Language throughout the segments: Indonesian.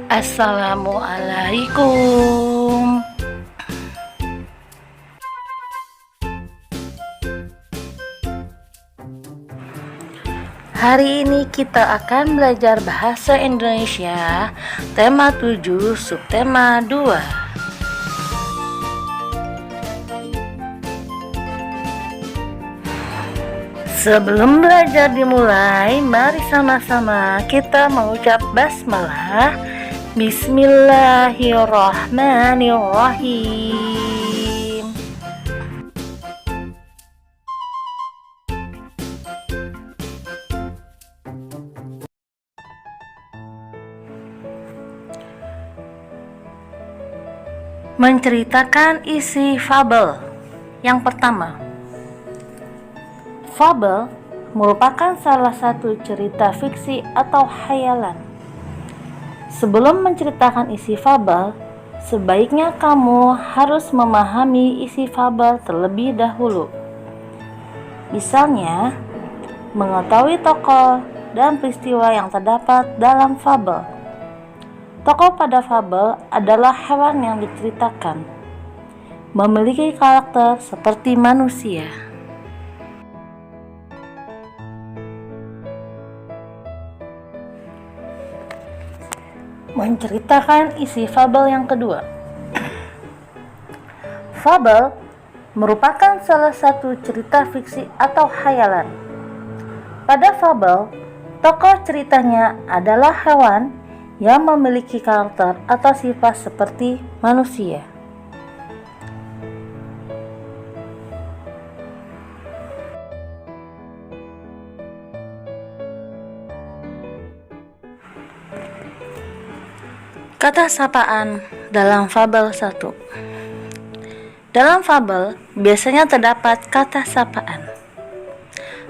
Assalamualaikum. Hari ini kita akan belajar bahasa Indonesia, tema 7, subtema 2. Sebelum belajar dimulai, mari sama-sama kita mengucap basmalah. Bismillahirrahmanirrahim. Menceritakan isi fabel. Yang pertama, fabel merupakan salah satu cerita fiksi atau khayalan. Sebelum menceritakan isi fabel, sebaiknya kamu harus memahami isi fabel terlebih dahulu. Misalnya, mengetahui tokoh dan peristiwa yang terdapat dalam fabel. Tokoh pada fabel adalah hewan yang diceritakan, memiliki karakter seperti manusia. Menceritakan isi fabel yang kedua. Fabel merupakan salah satu cerita fiksi atau khayalan. Pada fabel, tokoh ceritanya adalah hewan yang memiliki karakter atau sifat seperti manusia. Kata sapaan dalam fabel 1. Dalam fabel biasanya terdapat kata sapaan.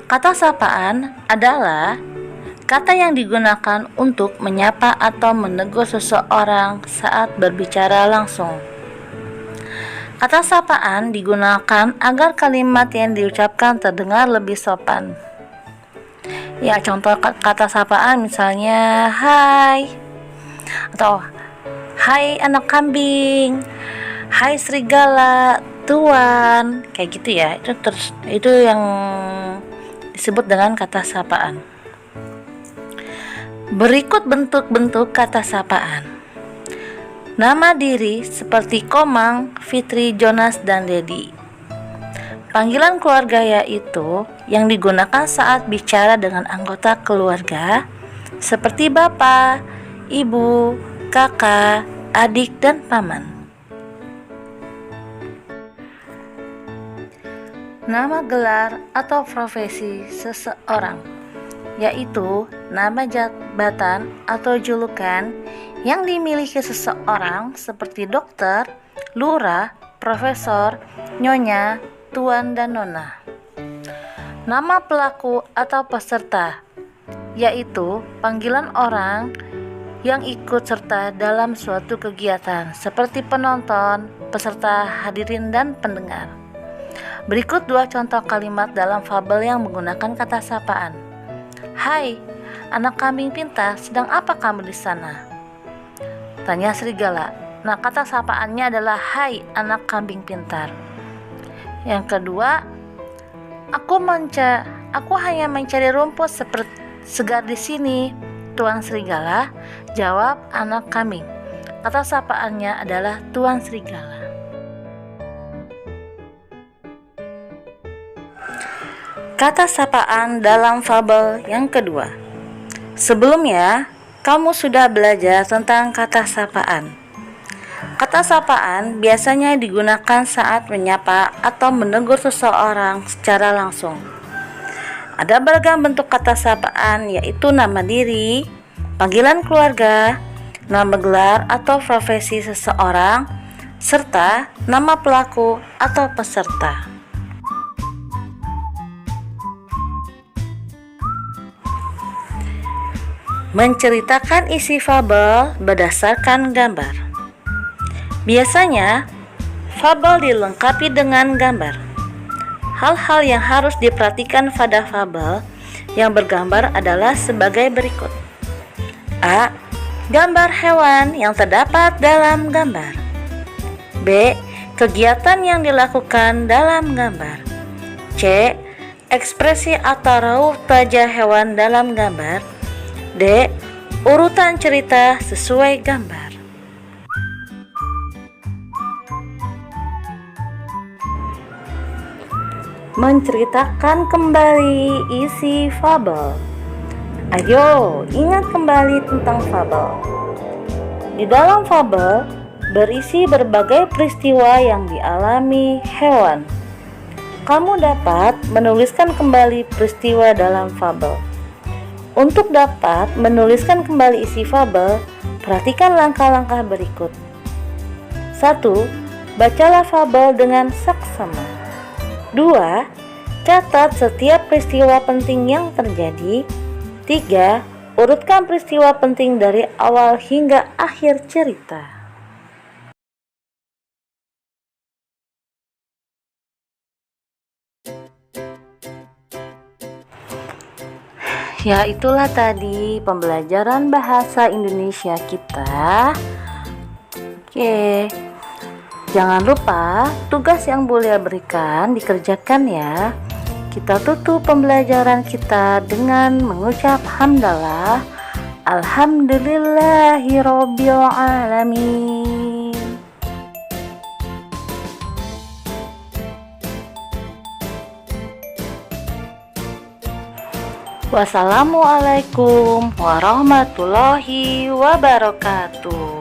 Kata sapaan adalah kata yang digunakan untuk menyapa atau menegur seseorang saat berbicara langsung. Kata sapaan digunakan agar kalimat yang diucapkan terdengar lebih sopan. Ya, contoh kata sapaan misalnya hai, atau hai anak kambing, hai serigala, tuan, kayak gitu ya. Itu yang disebut dengan kata sapaan. Berikut bentuk-bentuk kata sapaan. Nama diri seperti Komang, Fitri, Jonas, dan Dedi. Panggilan keluarga yaitu yang digunakan saat bicara dengan anggota keluarga seperti bapak, ibu, kakak, adik, dan paman. Nama gelar atau profesi seseorang, yaitu nama jabatan atau julukan yang dimiliki seseorang seperti dokter, lurah, profesor, nyonya, tuan, dan nona. Nama pelaku atau peserta, yaitu panggilan orang yang ikut serta dalam suatu kegiatan seperti penonton, peserta, hadirin, dan pendengar. Berikut 2 contoh kalimat dalam fabel yang menggunakan kata sapaan. Hai, anak kambing pintar, sedang apa kamu di sana? Tanya serigala. Nah, kata sapaannya adalah hai, anak kambing pintar. Yang kedua, aku hanya mencari rumput segar di sini. Tuan serigala, jawab anak kambing. Kata sapaannya adalah tuan serigala. Kata sapaan dalam fabel yang kedua. Sebelumnya, kamu sudah belajar tentang kata sapaan. Kata sapaan biasanya digunakan saat menyapa atau menegur seseorang secara langsung. Ada beragam bentuk kata sapaan, yaitu nama diri, panggilan keluarga, nama gelar atau profesi seseorang, serta nama pelaku atau peserta. Menceritakan isi fabel berdasarkan gambar. Biasanya, fabel dilengkapi dengan gambar. Hal-hal yang harus diperhatikan pada fabel yang bergambar adalah sebagai berikut. A. Gambar hewan yang terdapat dalam gambar. B. Kegiatan yang dilakukan dalam gambar. C. Ekspresi atau raut wajah hewan dalam gambar. D. Urutan cerita sesuai gambar. Menceritakan kembali isi fabel. Ayo, ingat kembali tentang fabel. Di dalam fabel berisi berbagai peristiwa yang dialami hewan. Kamu dapat menuliskan kembali peristiwa dalam fabel. Untuk dapat menuliskan kembali isi fabel, perhatikan langkah-langkah berikut. 1. Bacalah fabel dengan saksama. 2. Catat setiap peristiwa penting yang terjadi. 3. Urutkan peristiwa penting dari awal hingga akhir cerita. Ya, itulah tadi pembelajaran bahasa Indonesia kita. Oke. Jangan lupa tugas yang Bulia berikan dikerjakan ya. Kita tutup pembelajaran kita dengan mengucap hamdalah. Alhamdulillahirabbil alamin. Wassalamualaikum warahmatullahi wabarakatuh.